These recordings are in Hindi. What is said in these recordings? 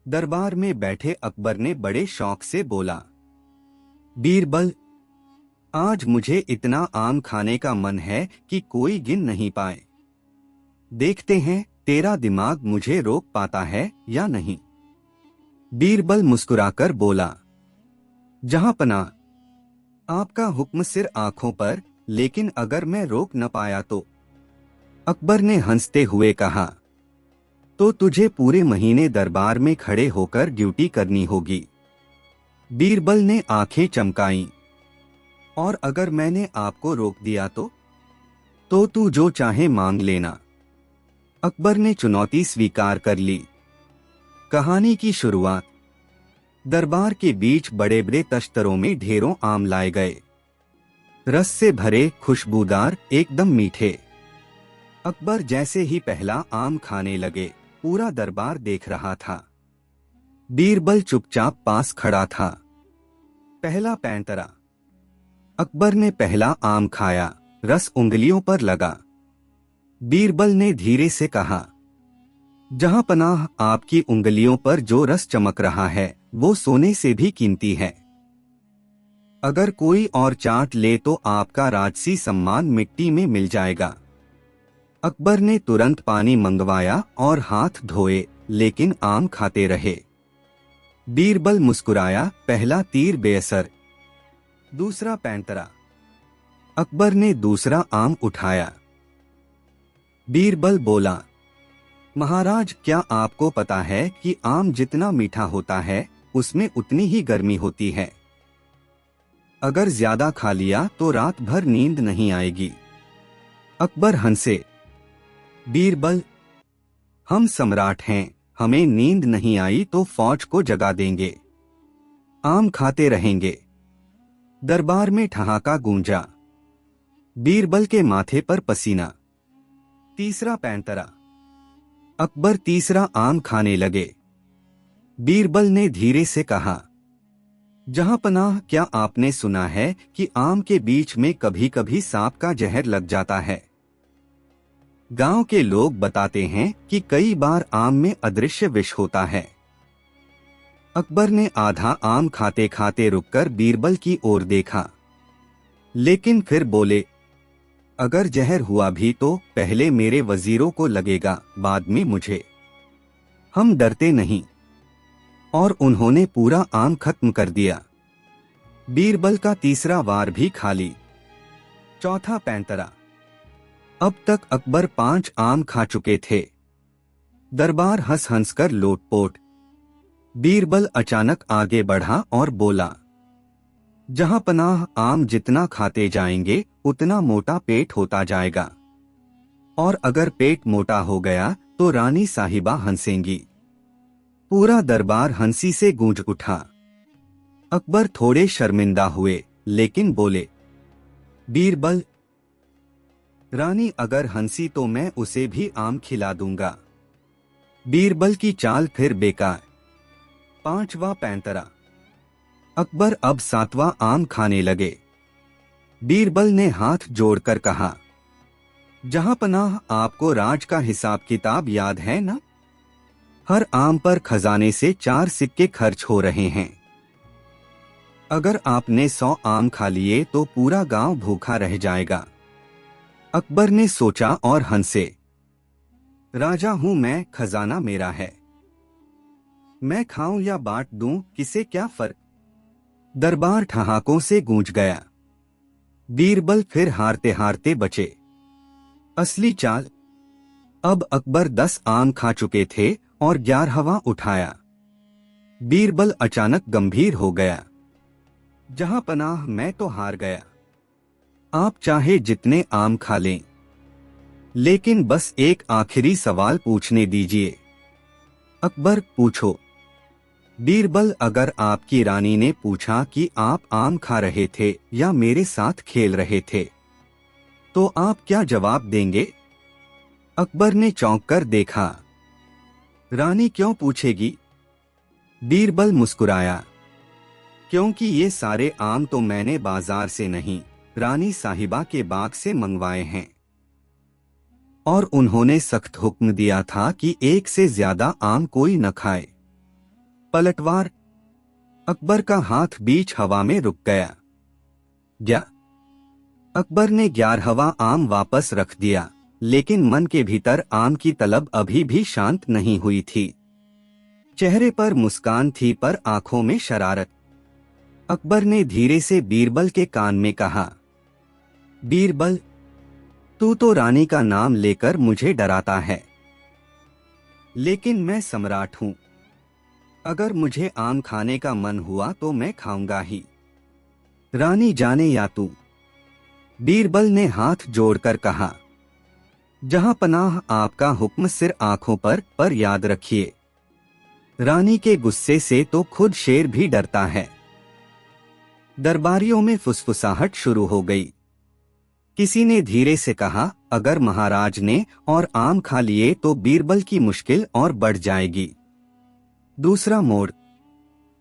दरबार में बैठे अकबर ने बड़े शौक से बोला, बीरबल, आज मुझे इतना आम खाने का मन है कि कोई गिन नहीं पाए। देखते हैं तेरा दिमाग मुझे रोक पाता है या नहीं। बीरबल मुस्कुराकर बोला, जहांपनाह, आपका हुक्म सिर आंखों पर, लेकिन अगर मैं रोक न पाया तो? अकबर ने हंसते हुए कहा, तो तुझे पूरे महीने दरबार में खड़े होकर ड्यूटी करनी होगी। बीरबल ने आंखें चमकाईं, और अगर मैंने आपको रोक दिया तो तू जो चाहे मांग लेना। अकबर ने चुनौती स्वीकार कर ली। कहानी की शुरुआत। दरबार के बीच बड़े बड़े तश्तरों में ढेरों आम लाए गए, रस से भरे, खुशबूदार, एकदम मीठे। अकबर जैसे ही पहला आम खाने लगे, पूरा दरबार देख रहा था। बीरबल चुपचाप पास खड़ा था। पहला पैंतरा। अकबर ने पहला आम खाया, रस उंगलियों पर लगा। बीरबल ने धीरे से कहा, जहांपनाह, आपकी उंगलियों पर जो रस चमक रहा है वो सोने से भी कीमती है। अगर कोई और चाट ले तो आपका राजसी सम्मान मिट्टी में मिल जाएगा। अकबर ने तुरंत पानी मंगवाया और हाथ धोए, लेकिन आम खाते रहे। बीरबल मुस्कुराया, पहला तीर बेअसर। दूसरा पैंतरा। अकबर ने दूसरा आम उठाया। बीरबल बोला, महाराज, क्या आपको पता है कि आम जितना मीठा होता है उसमें उतनी ही गर्मी होती है। अगर ज्यादा खा लिया तो रात भर नींद नहीं आएगी। अकबर हंसे। बीरबल, हम सम्राट हैं, हमें नींद नहीं आई तो फौज को जगा देंगे। आम खाते रहेंगे। दरबार में ठहाका गूंजा। बीरबल के माथे पर पसीना। तीसरा पैंतरा। अकबर तीसरा आम खाने लगे। बीरबल ने धीरे से कहा, जहांपनाह, क्या आपने सुना है कि आम के बीच में कभी कभी सांप का जहर लग जाता है? गांव के लोग बताते हैं कि कई बार आम में अदृश्य विष होता है। अकबर ने आधा आम खाते खाते रुककर बीरबल की ओर देखा, लेकिन फिर बोले, अगर जहर हुआ भी तो पहले मेरे वजीरों को लगेगा, बाद में मुझे। हम डरते नहीं। और उन्होंने पूरा आम खत्म कर दिया। बीरबल का तीसरा वार भी खाली। चौथा पैंतरा। अब तक अकबर 5 आम खा चुके थे। दरबार हंस हंस कर लोटपोट। बीरबल अचानक आगे बढ़ा और बोला, जहांपनाह, आम जितना खाते जाएंगे उतना मोटा पेट होता जाएगा, और अगर पेट मोटा हो गया तो रानी साहिबा हंसेंगी। पूरा दरबार हंसी से गूंज उठा। अकबर थोड़े शर्मिंदा हुए, लेकिन बोले, बीरबल, रानी अगर हंसी तो मैं उसे भी आम खिला दूंगा। बीरबल की चाल फिर बेकार। पांचवा पैंतरा। अकबर अब 7वां आम खाने लगे। बीरबल ने हाथ जोड़कर कहा, जहांपनाह, आपको राज का हिसाब किताब याद है ना? हर आम पर खजाने से 4 सिक्के खर्च हो रहे हैं। अगर आपने 100 आम खा लिए तो पूरा गांव भूखा रह जाएगा। अकबर ने सोचा और हंसे। राजा हूं मैं, खजाना मेरा है। मैं खाऊं या बांट दूं, किसे क्या फर्क? दरबार ठहाकों से गूंज गया। बीरबल फिर हारते हारते बचे। असली चाल। अब अकबर 10 आम खा चुके थे और 11वां उठाया। बीरबल अचानक गंभीर हो गया। जहांपनाह, मैं तो हार गया। आप चाहे जितने आम खा लें, लेकिन बस एक आखिरी सवाल पूछने दीजिए। अकबर, पूछो। बीरबल, अगर आपकी रानी ने पूछा कि आप आम खा रहे थे या मेरे साथ खेल रहे थे, तो आप क्या जवाब देंगे? अकबर ने चौंक कर देखा। रानी क्यों पूछेगी? बीरबल मुस्कुराया, क्योंकि ये सारे आम तो मैंने बाजार से नहीं, रानी साहिबा के बाग से मंगवाए हैं। और उन्होंने सख्त हुक्म दिया था कि 1 से ज्यादा आम कोई न खाए। पलटवार। अकबर का हाथ बीच हवा में रुक गया। क्या? अकबर ने 11वां आम वापस रख दिया, लेकिन मन के भीतर आम की तलब अभी भी शांत नहीं हुई थी। चेहरे पर मुस्कान थी पर आंखों में शरारत। अकबर ने धीरे से बीरबल के कान में कहा, बीरबल, तू तो रानी का नाम लेकर मुझे डराता है, लेकिन मैं सम्राट हूं। अगर मुझे आम खाने का मन हुआ तो मैं खाऊंगा ही, रानी जाने या तू। बीरबल ने हाथ जोड़कर कहा, जहां पनाह आपका हुक्म सिर आंखों पर याद रखिए। रानी के गुस्से से तो खुद शेर भी डरता है। दरबारियों में फुसफुसाहट शुरू हो गई। किसी ने धीरे से कहा, अगर महाराज ने और आम खा लिए तो बीरबल की मुश्किल और बढ़ जाएगी। दूसरा मोड़।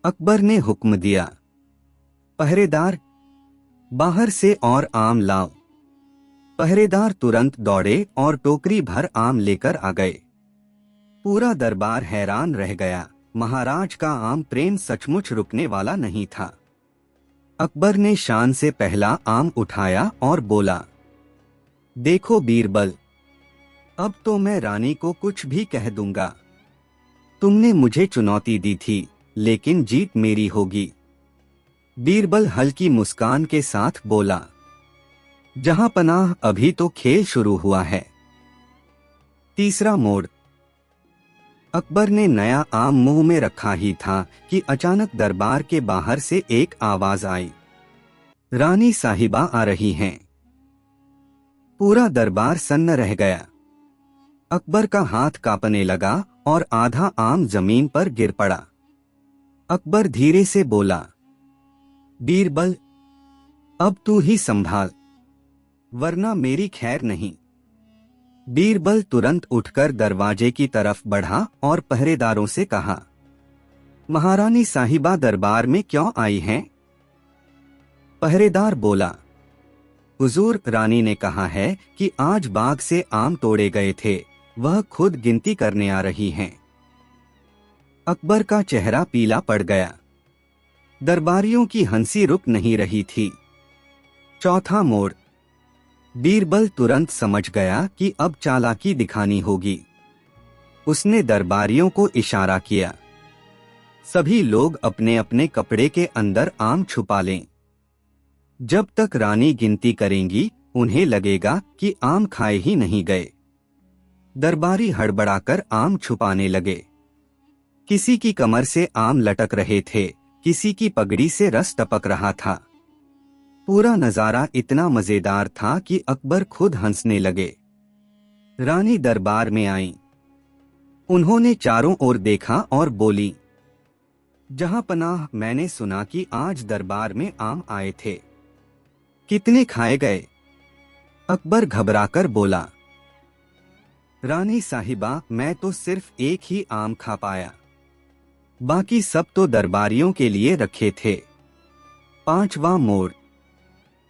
अकबर ने हुक्म दिया, पहरेदार, बाहर से और आम लाओ। पहरेदार तुरंत दौड़े और टोकरी भर आम लेकर आ गए। पूरा दरबार हैरान रह गया। महाराज का आम प्रेम सचमुच रुकने वाला नहीं था। अकबर ने शान से पहला आम उठाया और बोला, देखो बीरबल, अब तो मैं रानी को कुछ भी कह दूंगा। तुमने मुझे चुनौती दी थी, लेकिन जीत मेरी होगी। बीरबल हल्की मुस्कान के साथ बोला, जहां पनाह अभी तो खेल शुरू हुआ है। तीसरा मोड़। अकबर ने नया आम मुंह में रखा ही था कि अचानक दरबार के बाहर से एक आवाज आई, रानी साहिबा आ रही हैं। पूरा दरबार सन्न रह गया। अकबर का हाथ कांपने लगा और आधा आम जमीन पर गिर पड़ा। अकबर धीरे से बोला, बीरबल, अब तू ही संभाल, वरना मेरी खैर नहीं। बीरबल तुरंत उठकर दरवाजे की तरफ बढ़ा और पहरेदारों से कहा, महारानी साहिबा दरबार में क्यों आई हैं? पहरेदार बोला, हुजूर, रानी ने कहा है कि आज बाग से आम तोड़े गए थे, वह खुद गिनती करने आ रही हैं। अकबर का चेहरा पीला पड़ गया। दरबारियों की हंसी रुक नहीं रही थी। चौथा मोड़। बीरबल तुरंत समझ गया कि अब चालाकी दिखानी होगी। उसने दरबारियों को इशारा किया, सभी लोग अपने अपने कपड़े के अंदर आम छुपा लें। जब तक रानी गिनती करेंगी, उन्हें लगेगा कि आम खाए ही नहीं गए। दरबारी हड़बड़ाकर आम छुपाने लगे। किसी की कमर से आम लटक रहे थे, किसी की पगड़ी से रस टपक रहा था। पूरा नजारा इतना मजेदार था कि अकबर खुद हंसने लगे। रानी दरबार में आईं। उन्होंने चारों ओर देखा और बोली, जहां पनाह, मैंने सुना कि आज दरबार में आम आए थे, कितने खाए गए? अकबर घबराकर बोला, रानी साहिबा, मैं तो सिर्फ एक ही आम खा पाया, बाकी सब तो दरबारियों के लिए रखे थे। पांचवा मोड़।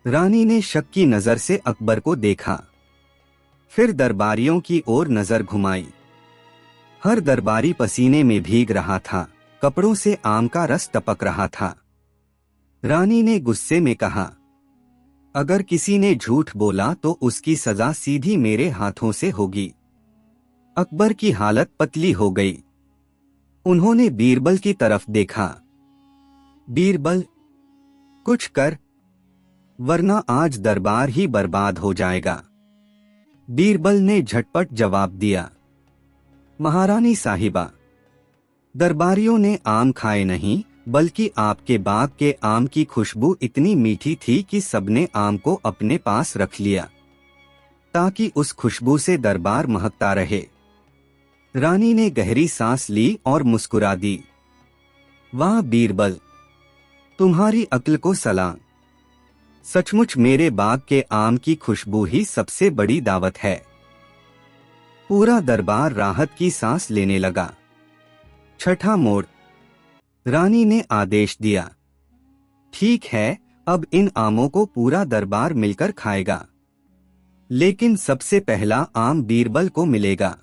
रानी ने शक की नजर से अकबर को देखा, फिर दरबारियों की ओर नजर घुमाई। हर दरबारी पसीने में भीग रहा था, कपड़ों से आम का रस टपक रहा था। रानी ने गुस्से में कहा, अगर किसी ने झूठ बोला तो उसकी सजा सीधी मेरे हाथों से होगी। अकबर की हालत पतली हो गई। उन्होंने बीरबल की तरफ देखा, बीरबल, कुछ कर, वरना आज दरबार ही बर्बाद हो जाएगा। बीरबल ने झटपट जवाब दिया, महारानी साहिबा, दरबारियों ने आम खाए नहीं, बल्कि आपके बाग के आम की खुशबू इतनी मीठी थी कि सबने आम को अपने पास रख लिया, ताकि उस खुशबू से दरबार महकता रहे। रानी ने गहरी सांस ली और मुस्कुरा दी, वाह बीरबल, तुम्हारी अक्ल को सलाम। सचमुच मेरे बाग के आम की खुशबू ही सबसे बड़ी दावत है। पूरा दरबार राहत की सांस लेने लगा। छठा मोड़। रानी ने आदेश दिया, ठीक है, अब इन आमों को पूरा दरबार मिलकर खाएगा, लेकिन सबसे पहला आम बीरबल को मिलेगा।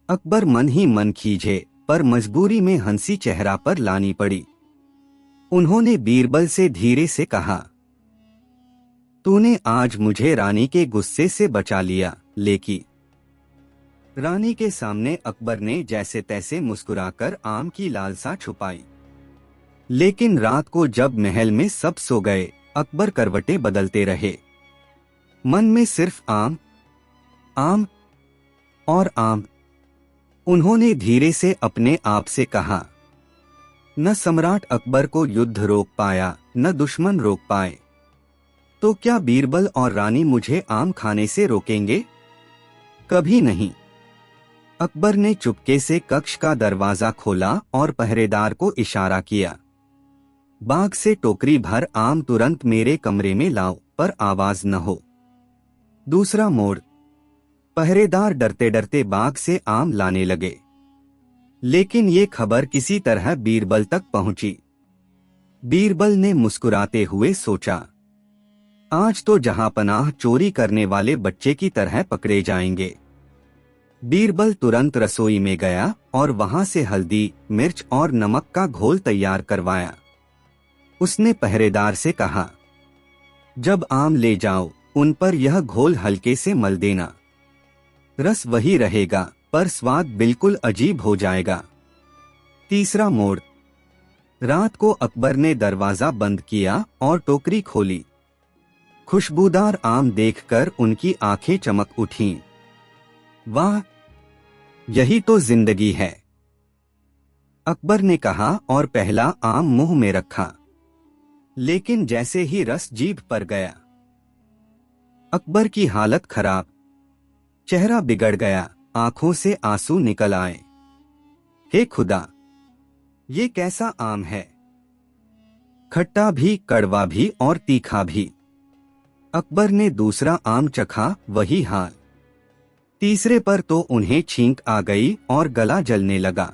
अकबर मन ही मन खींचे, पर मजबूरी में हंसी चेहरा पर लानी पड़ी। उन्होंने बीरबल से धीरे से कहा, तूने आज मुझे रानी के गुस्से से बचा लिया, लेकिन रानी के सामने अकबर ने जैसे तैसे मुस्कुराकर आम की लालसा छुपाई। लेकिन रात को जब महल में सब सो गए, अकबर करवटें बदलते रहे। मन में सिर्फ आम, आम और आम। उन्होंने धीरे से अपने आप से कहा, न सम्राट अकबर को युद्ध रोक पाया, न दुश्मन रोक पाए, तो क्या बीरबल और रानी मुझे आम खाने से रोकेंगे? कभी नहीं। अकबर ने चुपके से कक्ष का दरवाजा खोला और पहरेदार को इशारा किया, बाग से टोकरी भर आम तुरंत मेरे कमरे में लाओ, पर आवाज न हो। दूसरा मोड़। पहरेदार डरते डरते बाग से आम लाने लगे। लेकिन ये खबर किसी तरह बीरबल तक पहुंची। बीरबल ने मुस्कुराते हुए सोचा, आज तो जहांपनाह चोरी करने वाले बच्चे की तरह पकड़े जाएंगे। बीरबल तुरंत रसोई में गया और वहां से हल्दी, मिर्च और नमक का घोल तैयार करवाया। उसने पहरेदार से कहा, जब आम ले जाओ, उन पर यह घोल हल्के से मल देना। रस वही रहेगा, पर स्वाद बिल्कुल अजीब हो जाएगा। तीसरा मोड़। रात को अकबर ने दरवाजा बंद किया और टोकरी खोली। खुशबूदार आम देखकर उनकी आंखें चमक उठीं। वाह, यही तो जिंदगी है, अकबर ने कहा और पहला आम मुंह में रखा। लेकिन जैसे ही रस जीभ पर गया, अकबर की हालत खराब। चेहरा बिगड़ गया, आंखों से आंसू निकल आए। हे खुदा, ये कैसा आम है? खट्टा भी, कड़वा भी और तीखा भी। अकबर ने दूसरा आम चखा, वही हाल। तीसरे पर तो उन्हें छींक आ गई और गला जलने लगा।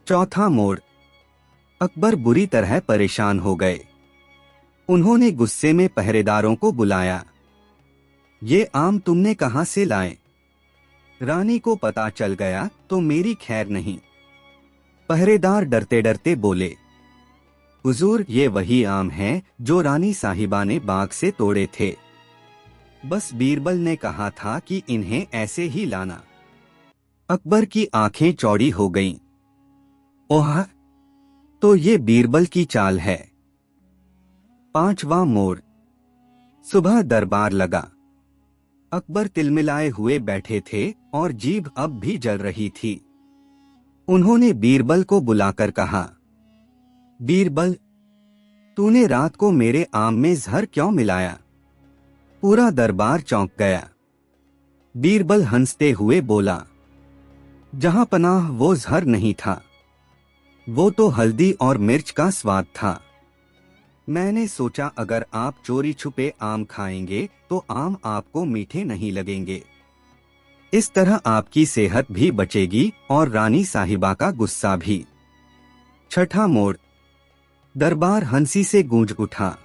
चौथा मोड़। अकबर बुरी तरह परेशान हो गए। उन्होंने गुस्से में पहरेदारों को बुलाया। ये आम तुमने कहां से लाए? रानी को पता चल गया तो मेरी खैर नहीं। पहरेदार डरते डरते बोले, हुजूर, ये वही आम हैं जो रानी साहिबा ने बाग से तोड़े थे। बस बीरबल ने कहा था कि इन्हें ऐसे ही लाना। अकबर की आंखें चौड़ी हो गईं। ओह, तो ये बीरबल की चाल है। पांचवा मोड़। सुबह दरबार लगा। अकबर तिलमिलाए हुए बैठे थे और जीभ अब भी जल रही थी। उन्होंने बीरबल को बुलाकर कहा, बीरबल, तूने रात को मेरे आम में जहर क्यों मिलाया? पूरा दरबार चौंक गया। बीरबल हंसते हुए बोला, जहां पनाह, वो जहर नहीं था, वो तो हल्दी और मिर्च का स्वाद था। मैंने सोचा अगर आप चोरी छुपे आम खाएंगे तो आम आपको मीठे नहीं लगेंगे। इस तरह आपकी सेहत भी बचेगी और रानी साहिबा का गुस्सा भी। छठा मोड़। दरबार हंसी से गूंज उठा।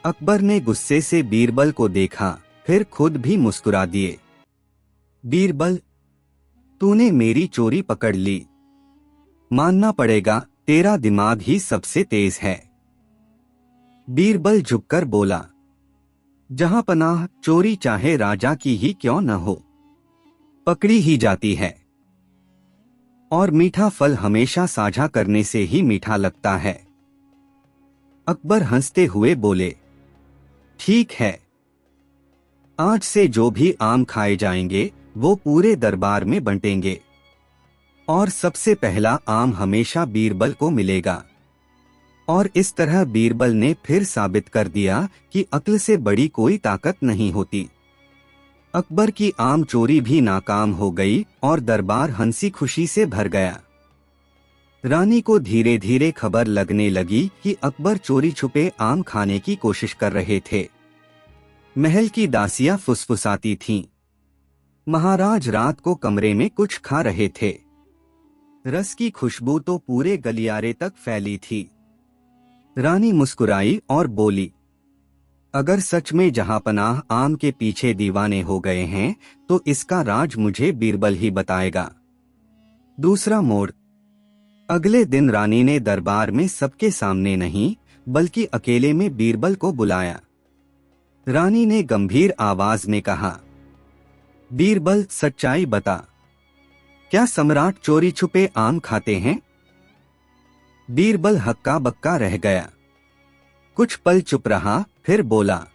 अकबर ने गुस्से से बीरबल को देखा, फिर खुद भी मुस्कुरा दिए। बीरबल, तूने मेरी चोरी पकड़ ली। मानना पड़ेगा, तेरा दिमाग ही सबसे तेज है। बीरबल झुककर बोला, जहां पनाह, चोरी चाहे राजा की ही क्यों न हो, पकड़ी ही जाती है। और मीठा फल हमेशा साझा करने से ही मीठा लगता है। अकबर हंसते हुए बोले, ठीक है, आज से जो भी आम खाए जाएंगे वो पूरे दरबार में बंटेंगे और सबसे पहला आम हमेशा बीरबल को मिलेगा। और इस तरह बीरबल ने फिर साबित कर दिया कि अक्ल से बड़ी कोई ताकत नहीं होती। अकबर की आम चोरी भी नाकाम हो गई और दरबार हंसी खुशी से भर गया। रानी को धीरे धीरे खबर लगने लगी कि अकबर चोरी छुपे आम खाने की कोशिश कर रहे थे। महल की दासियां फुसफुसाती थीं। महाराज रात को कमरे में कुछ खा रहे थे। रस की खुशबू तो पूरे गलियारे तक फैली थी। रानी मुस्कुराई और बोली, अगर सच में जहांपनाह आम के पीछे दीवाने हो गए हैं तो इसका राज मुझे बीरबल ही बताएगा। दूसरा मोड़। अगले दिन रानी ने दरबार में सबके सामने नहीं बल्कि अकेले में बीरबल को बुलाया। रानी ने गंभीर आवाज में कहा, बीरबल सच्चाई बता, क्या सम्राट चोरी छुपे आम खाते हैं? बीरबल हक्का बक्का रह गया। कुछ पल चुप रहा, फिर बोला,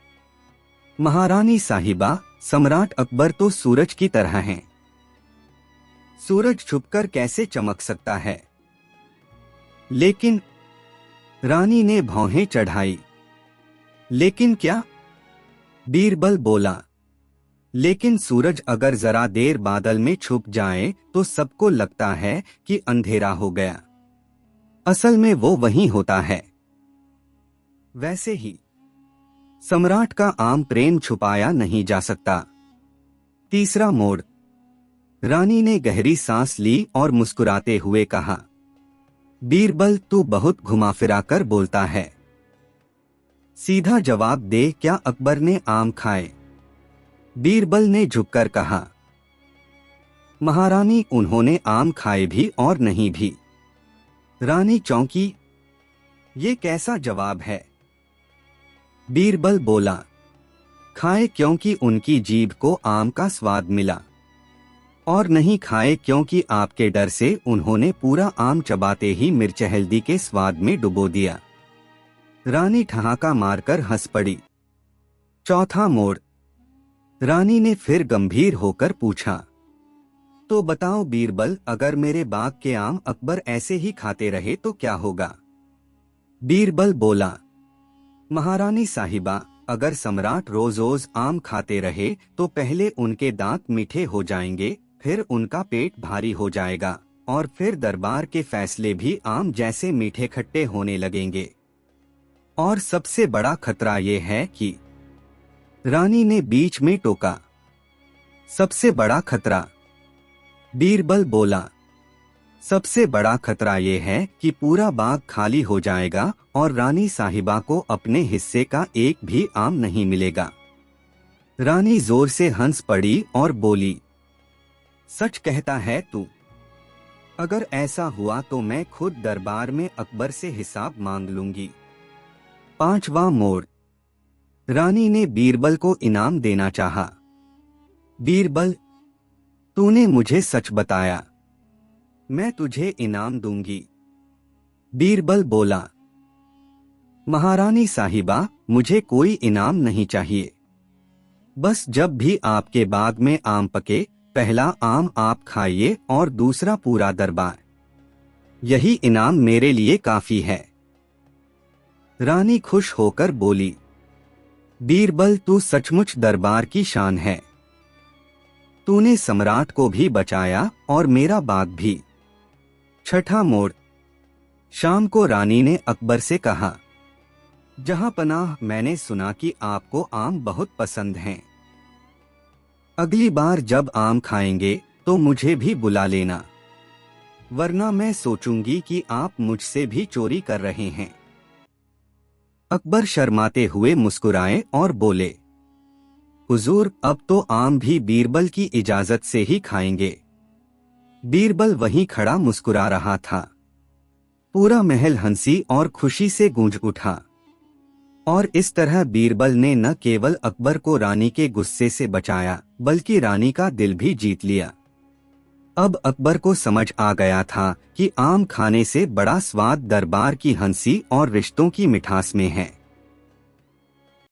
महारानी साहिबा, सम्राट अकबर तो सूरज की तरह हैं। सूरज छुपकर कैसे चमक सकता है? लेकिन रानी ने भौहें चढ़ाई। लेकिन क्या? बीरबल बोला, लेकिन सूरज अगर जरा देर बादल में छुप जाए तो सबको लगता है कि अंधेरा हो गया। असल में वो वहीं होता है। वैसे ही सम्राट का आम प्रेम छुपाया नहीं जा सकता। तीसरा मोड़। रानी ने गहरी सांस ली और मुस्कुराते हुए कहा, बीरबल तू बहुत घुमा फिरा कर बोलता है। सीधा जवाब दे, क्या अकबर ने आम खाए? बीरबल ने झुककर कहा, महारानी उन्होंने आम खाए भी और नहीं भी। रानी चौंकी, ये कैसा जवाब है? बीरबल बोला, खाए क्योंकि उनकी जीभ को आम का स्वाद मिला, और नहीं खाए क्योंकि आपके डर से उन्होंने पूरा आम चबाते ही मिर्च हल्दी के स्वाद में डुबो दिया। रानी ठहाका मारकर हंस पड़ी। चौथा मोड़। रानी ने फिर गंभीर होकर पूछा, तो बताओ बीरबल, अगर मेरे बाग के आम अकबर ऐसे ही खाते रहे तो क्या होगा? बीरबल बोला, महारानी साहिबा, अगर सम्राट रोज रोज आम खाते रहे तो पहले उनके दांत मीठे हो जाएंगे, फिर उनका पेट भारी हो जाएगा, और फिर दरबार के फैसले भी आम जैसे मीठे खट्टे होने लगेंगे। और सबसे बड़ा खतरा ये है कि, रानी ने बीच में टोका, सबसे बड़ा खतरा? बीरबल बोला, सबसे बड़ा खतरा ये है कि पूरा बाग खाली हो जाएगा और रानी साहिबा को अपने हिस्से का एक भी आम नहीं मिलेगा। रानी जोर से हंस पड़ी और बोली, सच कहता है तू? अगर ऐसा हुआ तो मैं खुद दरबार में अकबर से हिसाब मांग लूंगी। पांचवां मोड़। रानी ने बीरबल को इनाम देना चाहा। बीरबल, तूने मुझे सच बताया, मैं तुझे इनाम दूंगी। बीरबल बोला, महारानी साहिबा, मुझे कोई इनाम नहीं चाहिए। बस जब भी आपके बाग में आम पके, पहला आम आप खाइए और दूसरा पूरा दरबार। यही इनाम मेरे लिए काफी है। रानी खुश होकर बोली, बीरबल तू सचमुच दरबार की शान है। तूने सम्राट को भी बचाया और मेरा बाग भी। छठा मोड़। शाम को रानी ने अकबर से कहा, जहां पनाह, मैंने सुना कि आपको आम बहुत पसंद हैं। अगली बार जब आम खाएंगे तो मुझे भी बुला लेना, वरना मैं सोचूंगी कि आप मुझसे भी चोरी कर रहे हैं। अकबर शर्माते हुए मुस्कुराए और बोले, हुजूर, अब तो आम भी बीरबल की इजाजत से ही खाएंगे। बीरबल वहीं खड़ा मुस्कुरा रहा था। पूरा महल हंसी और खुशी से गूंज उठा। और इस तरह बीरबल ने न केवल अकबर को रानी के गुस्से से बचाया, बल्कि रानी का दिल भी जीत लिया। अब अकबर को समझ आ गया था कि आम खाने से बड़ा स्वाद दरबार की हंसी और रिश्तों की मिठास में है।